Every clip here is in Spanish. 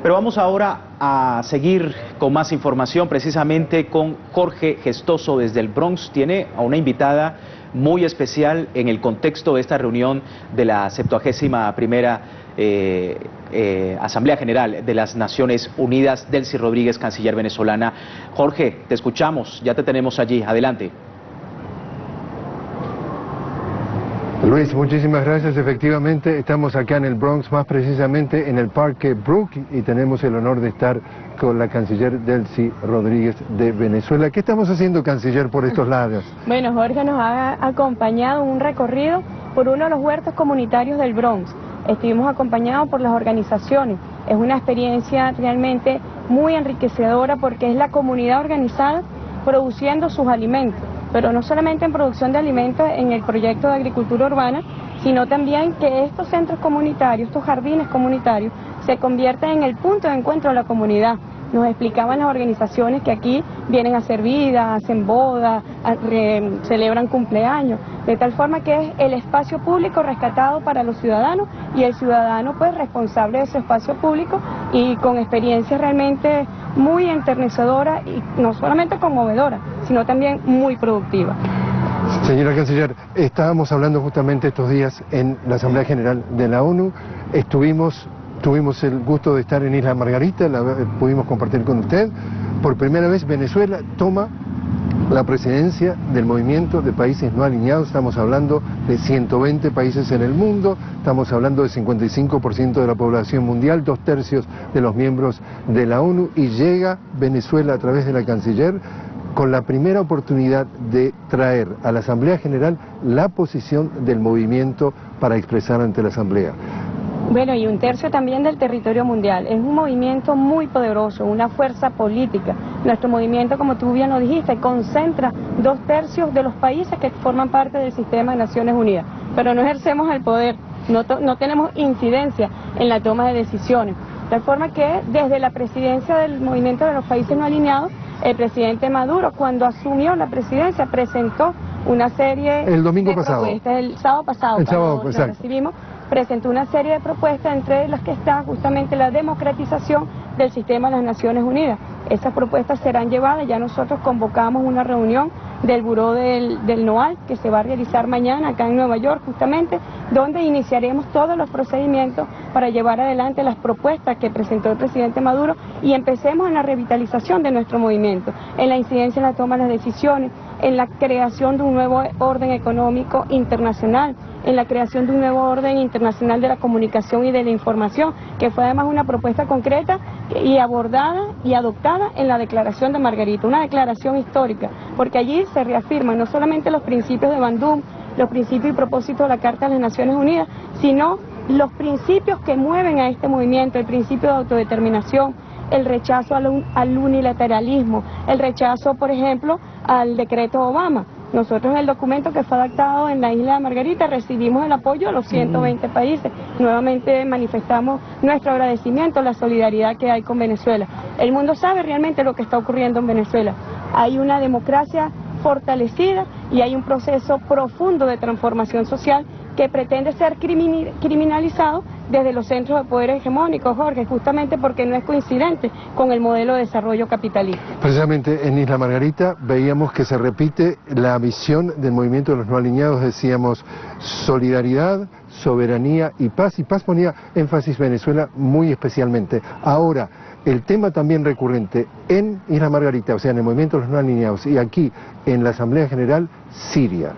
Pero vamos ahora a seguir con más información, precisamente con Jorge Gestoso desde el Bronx. Tiene a una invitada muy especial en el contexto de esta reunión de la 71ª Asamblea General de las Naciones Unidas. Delcy Rodríguez, canciller venezolana. Jorge, te escuchamos, ya te tenemos allí. Adelante. Luis, muchísimas gracias. Efectivamente, estamos acá en el Bronx, más precisamente en el Parque Brook, y tenemos el honor de estar con la canciller Delcy Rodríguez de Venezuela. ¿Qué estamos haciendo, canciller, por estos lados? Bueno, Jorge nos ha acompañado en un recorrido por uno de los huertos comunitarios del Bronx. Estuvimos acompañados por las organizaciones. Es una experiencia realmente muy enriquecedora porque es la comunidad organizada produciendo sus alimentos. Pero no solamente en producción de alimentos en el proyecto de agricultura urbana, sino también que estos centros comunitarios, estos jardines comunitarios, se convierten en el punto de encuentro de la comunidad. Nos explicaban las organizaciones que aquí vienen a hacer vida, hacen bodas, celebran cumpleaños, de tal forma que es el espacio público rescatado para los ciudadanos y el ciudadano pues responsable de su espacio público y con experiencias realmente muy enternecedoras y no solamente conmovedoras, sino también muy productivas. Señora canciller, estábamos hablando justamente estos días en la Asamblea General de la ONU, tuvimos el gusto de estar en Isla Margarita, pudimos compartir con usted. Por primera vez Venezuela toma la presidencia del movimiento de países no alineados. Estamos hablando de 120 países en el mundo, estamos hablando del 55% de la población mundial, 2/3 de los miembros de la ONU, y llega Venezuela a través de la canciller con la primera oportunidad de traer a la Asamblea General la posición del movimiento para expresar ante la Asamblea. Bueno, y 1/3 también del territorio mundial. Es un movimiento muy poderoso, una fuerza política. Nuestro movimiento, como tú bien lo dijiste, concentra 2/3 de los países que forman parte del sistema de Naciones Unidas. Pero no ejercemos el poder, no tenemos incidencia en la toma de decisiones. De tal forma que desde la presidencia del movimiento de los países no alineados, el presidente Maduro, cuando asumió la presidencia, presentó una serie el domingo de pasado. propuestas. El sábado pasado, exacto. recibimos, presentó una serie de propuestas, entre las que está justamente la democratización del sistema de las Naciones Unidas. Esas propuestas serán llevadas, ya nosotros convocamos una reunión del Buró del NOAL, que se va a realizar mañana acá en Nueva York justamente, donde iniciaremos todos los procedimientos para llevar adelante las propuestas que presentó el presidente Maduro y empecemos en la revitalización de nuestro movimiento, en la incidencia en la toma de las decisiones, en la creación de un nuevo orden económico internacional, en la creación de un nuevo orden internacional de la comunicación y de la información, que fue además una propuesta concreta y abordada y adoptada en la Declaración de Margarita, una declaración histórica, porque allí se reafirman no solamente los principios de Bandung, los principios y propósitos de la Carta de las Naciones Unidas, sino los principios que mueven a este movimiento, el principio de autodeterminación, el rechazo al unilateralismo, el rechazo, por ejemplo, al decreto Obama. Nosotros en el documento que fue adaptado en la isla de Margarita recibimos el apoyo de los 120 países. Nuevamente manifestamos nuestro agradecimiento, la solidaridad que hay con Venezuela. El mundo sabe realmente lo que está ocurriendo en Venezuela. Hay una democracia fortalecida y hay un proceso profundo de transformación social que pretende ser criminalizado desde los centros de poder hegemónicos, Jorge, justamente porque no es coincidente con el modelo de desarrollo capitalista. Precisamente en Isla Margarita veíamos que se repite la visión del movimiento de los no alineados, decíamos solidaridad, soberanía y paz ponía énfasis Venezuela muy especialmente. Ahora, el tema también recurrente en Isla Margarita, o sea, en el movimiento de los no alineados, y aquí en la Asamblea General, Siria.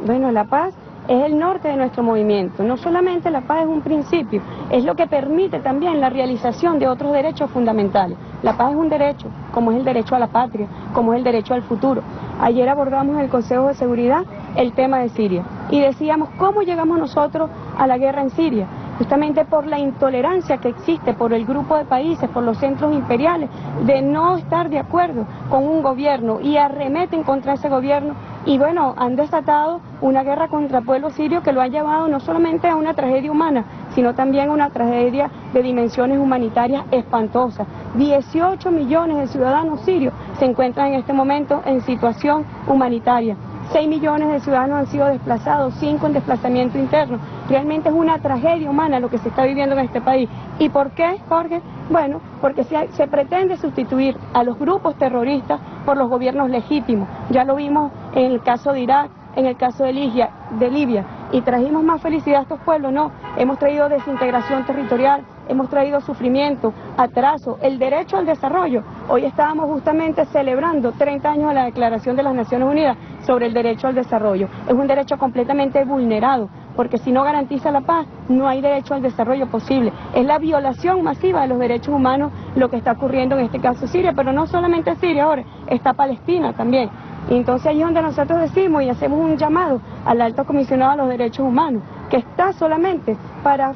Bueno, la paz es el norte de nuestro movimiento. No solamente la paz es un principio, es lo que permite también la realización de otros derechos fundamentales. La paz es un derecho, como es el derecho a la patria, como es el derecho al futuro. Ayer abordamos en el Consejo de Seguridad el tema de Siria y decíamos cómo llegamos nosotros a la guerra en Siria. Justamente por la intolerancia que existe por el grupo de países, por los centros imperiales, de no estar de acuerdo con un gobierno y arremeten contra ese gobierno. Y bueno, han desatado una guerra contra el pueblo sirio que lo ha llevado no solamente a una tragedia humana, sino también a una tragedia de dimensiones humanitarias espantosas. 18 millones de ciudadanos sirios se encuentran en este momento en situación humanitaria. 6 millones de ciudadanos han sido desplazados, 5 en desplazamiento interno. Realmente es una tragedia humana lo que se está viviendo en este país. ¿Y por qué, Jorge? Bueno, porque se pretende sustituir a los grupos terroristas por los gobiernos legítimos. Ya lo vimos en el caso de Irak, en el caso de Libia, y trajimos más felicidad a estos pueblos. No, hemos traído desintegración territorial, hemos traído sufrimiento, atraso, el derecho al desarrollo. Hoy estábamos justamente celebrando 30 años de la Declaración de las Naciones Unidas sobre el derecho al desarrollo. Es un derecho completamente vulnerado, porque si no garantiza la paz, no hay derecho al desarrollo posible. Es la violación masiva de los derechos humanos lo que está ocurriendo en este caso Siria, pero no solamente Siria ahora, está Palestina también. Y entonces ahí es donde nosotros decimos y hacemos un llamado al Alto Comisionado a los Derechos Humanos, que está solamente para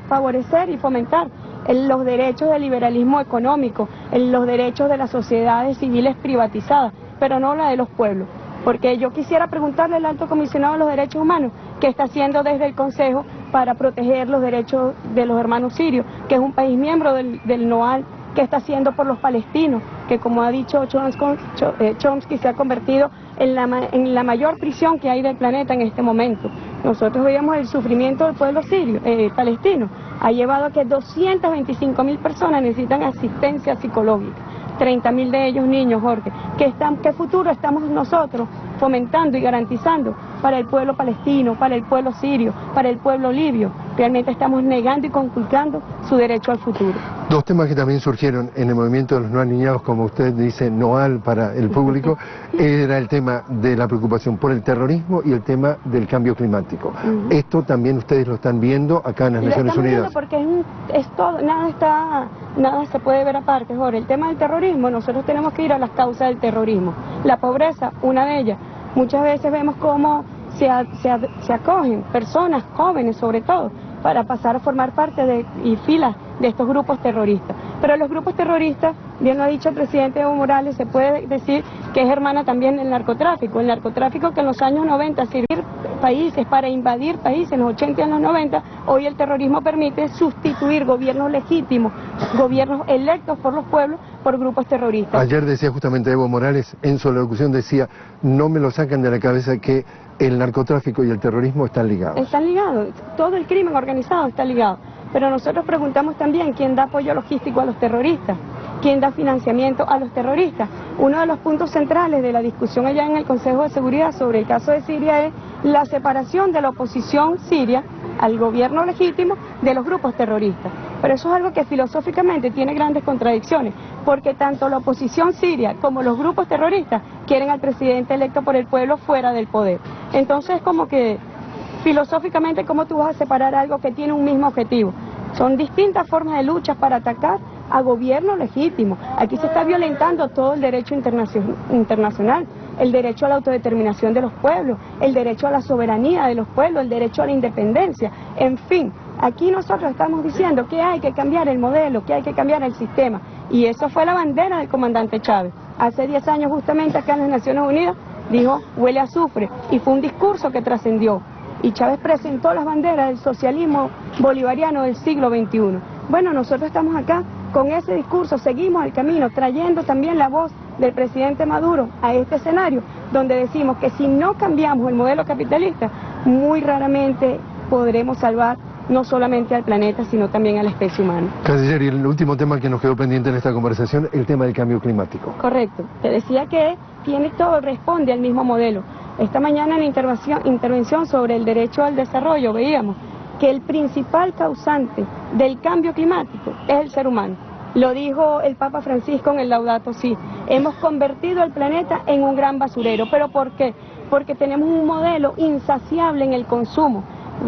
favorecer y fomentar los derechos del liberalismo económico, los derechos de las sociedades civiles privatizadas, pero no la de los pueblos. Porque yo quisiera preguntarle al Alto Comisionado de los Derechos Humanos qué está haciendo desde el Consejo para proteger los derechos de los hermanos sirios, que es un país miembro del NOAL, qué está haciendo por los palestinos, que como ha dicho Chomsky se ha convertido en la mayor prisión que hay del planeta en este momento. Nosotros veíamos el sufrimiento del pueblo sirio, palestino, ha llevado a que 225.000 personas necesitan asistencia psicológica. 30.000 de ellos niños, Jorge. ¿Qué futuro estamos nosotros fomentando y garantizando para el pueblo palestino, para el pueblo sirio, para el pueblo libio? Realmente estamos negando y conculcando su derecho al futuro. Dos temas que también surgieron en el movimiento de los no alineados, como usted dice, NOAL para el público, era el tema de la preocupación por el terrorismo y el tema del cambio climático. Esto también ustedes lo están viendo acá en las Naciones Unidas. Porque es todo, nada se puede ver aparte, Jorge. El tema del terrorismo, nosotros tenemos que ir a las causas del terrorismo. La pobreza, una de ellas. Muchas veces vemos cómo se acogen personas jóvenes, sobre todo, para pasar a formar parte y filas de estos grupos terroristas. Pero los grupos terroristas, bien lo ha dicho el presidente Evo Morales, se puede decir que es hermana también del narcotráfico. El narcotráfico que en los años 90 sirvió países para invadir países, en los 80 y en los 90, hoy el terrorismo permite sustituir gobiernos legítimos, gobiernos electos por los pueblos, por grupos terroristas. Ayer decía justamente Evo Morales, en su locución decía, no me lo sacan de la cabeza que el narcotráfico y el terrorismo están ligados. Están ligados, todo el crimen organizado está ligado. Pero nosotros preguntamos también quién da apoyo logístico a los terroristas, quién da financiamiento a los terroristas. Uno de los puntos centrales de la discusión allá en el Consejo de Seguridad sobre el caso de Siria es la separación de la oposición siria al gobierno legítimo de los grupos terroristas. Pero eso es algo que filosóficamente tiene grandes contradicciones, porque tanto la oposición siria como los grupos terroristas quieren al presidente electo por el pueblo fuera del poder. Entonces, como que filosóficamente, ¿cómo tú vas a separar algo que tiene un mismo objetivo? Son distintas formas de lucha para atacar a gobierno legítimo. Aquí se está violentando todo el derecho internacional, el derecho a la autodeterminación de los pueblos, el derecho a la soberanía de los pueblos, el derecho a la independencia, en fin. Aquí nosotros estamos diciendo que hay que cambiar el modelo, que hay que cambiar el sistema, y eso fue la bandera del comandante Chávez. Hace 10 años justamente acá en las Naciones Unidas dijo, huele a azufre, y fue un discurso que trascendió. Y Chávez presentó las banderas del socialismo bolivariano del siglo XXI. Bueno, nosotros estamos acá con ese discurso, seguimos el camino, trayendo también la voz del presidente Maduro a este escenario, donde decimos que si no cambiamos el modelo capitalista, muy raramente podremos salvar no solamente al planeta, sino también a la especie humana. Canciller, y el último tema que nos quedó pendiente en esta conversación, el tema del cambio climático. Correcto, te decía que tiene todo, responde al mismo modelo. Esta mañana en la intervención sobre el derecho al desarrollo veíamos que el principal causante del cambio climático es el ser humano. Lo dijo el Papa Francisco en el Laudato Si. Hemos convertido el planeta en un gran basurero. ¿Pero por qué? Porque tenemos un modelo insaciable en el consumo.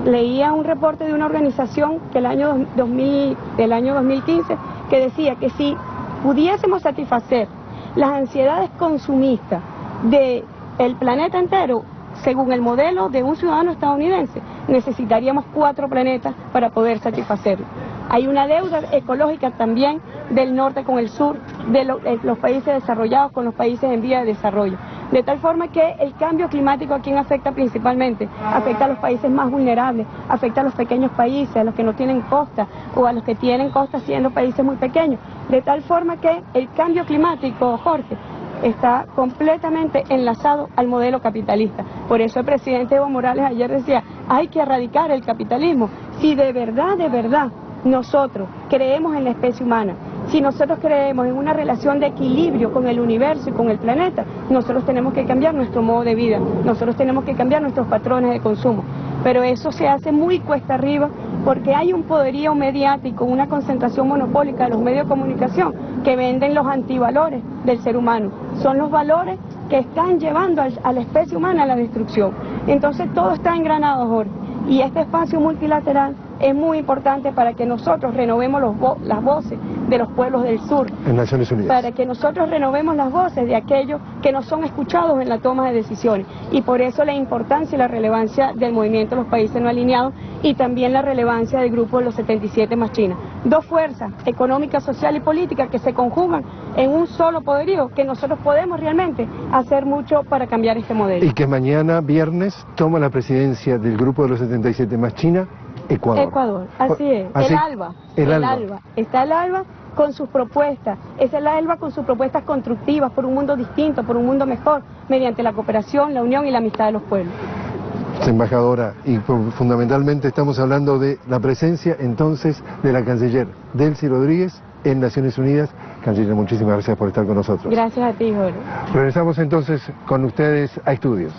Leía un reporte de una organización que del año 2015 que decía que si pudiésemos satisfacer las ansiedades consumistas del planeta entero, según el modelo de un ciudadano estadounidense, necesitaríamos 4 planetas para poder satisfacerlo. Hay una deuda ecológica también del norte con el sur, de los países desarrollados con los países en vía de desarrollo. De tal forma que el cambio climático, ¿a quién afecta principalmente? Afecta a los países más vulnerables, afecta a los pequeños países, a los que no tienen costa o a los que tienen costa siendo países muy pequeños. De tal forma que el cambio climático, Jorge, está completamente enlazado al modelo capitalista. Por eso el presidente Evo Morales ayer decía, hay que erradicar el capitalismo. Si de verdad, nosotros creemos en la especie humana, si nosotros creemos en una relación de equilibrio con el universo y con el planeta, nosotros tenemos que cambiar nuestro modo de vida, nosotros tenemos que cambiar nuestros patrones de consumo. Pero eso se hace muy cuesta arriba porque hay un poderío mediático, una concentración monopólica de los medios de comunicación que venden los antivalores del ser humano. Son los valores que están llevando a la especie humana a la destrucción. Entonces todo está engranado, Jorge. Y este espacio multilateral es muy importante para que nosotros renovemos las voces de los pueblos del sur. En Naciones Unidas. Para que nosotros renovemos las voces de aquellos que no son escuchados en la toma de decisiones. Y por eso la importancia y la relevancia del movimiento de los países no alineados y también la relevancia del grupo de los 77 más China. Dos fuerzas, económica, social y política, que se conjugan en un solo poderío, que nosotros podemos realmente hacer mucho para cambiar este modelo. Y que mañana, viernes, toma la presidencia del grupo de los 77 más China, Ecuador. Ecuador, así es. Así, el ALBA. Está el ALBA con sus propuestas. Es el ALBA con sus propuestas constructivas por un mundo distinto, por un mundo mejor, mediante la cooperación, la unión y la amistad de los pueblos. Embajadora, y fundamentalmente estamos hablando de la presencia entonces de la canciller Delcy Rodríguez en Naciones Unidas. Canciller, muchísimas gracias por estar con nosotros. Gracias a ti, Jorge. Regresamos entonces con ustedes a Estudios.